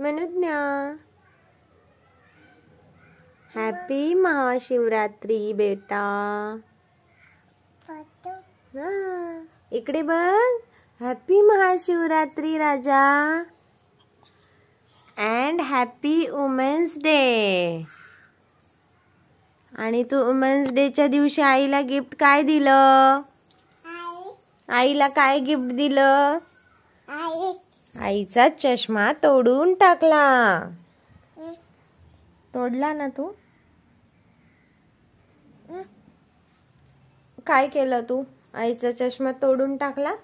Manogya, happy Mahashivratri बेटा. इकडे बघ. हॅपी महाशिवरात्री राजा. And happy women's day. आणि तू वुमेन्स डेच्या दिवशी आईला गिफ्ट काय दिलं? आईला काय गिफ्ट दिलं? आईचा चष्मा तोडून टाकला. तोडला ना तू? काय केलं तू? आईचा चष्मा तोडून टाकला?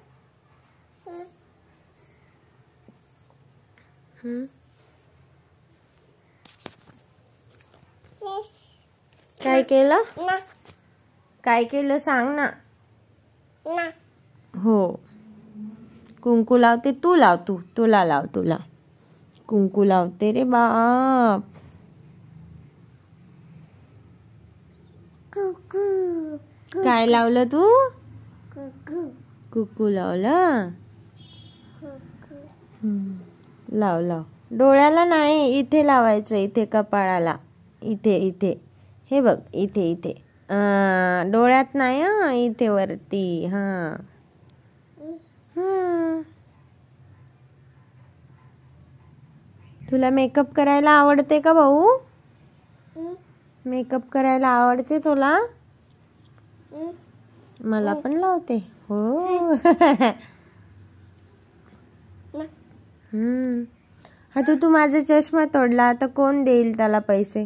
काय केलं? काय केलं सांग ना. हो. कुंकू लावते. तू लाव. तुला लाव. तुला कुंकू लावते रे बाप. काय लावलं तू? कुकू लावलं. लाव लाव. डोळ्याला नाही, इथे लावायचं. इथे कपाळाला. इथे हे बघ. इथे डोळ्यात नाही. इथे वरती. तुला मेकअप करायला आवडते का भाऊ? मेकअप करायला आवडते तुला? मला पण लावते. हो. आता तू माझा चष्मा तोडला, आता कोण देईल त्याला पैसे?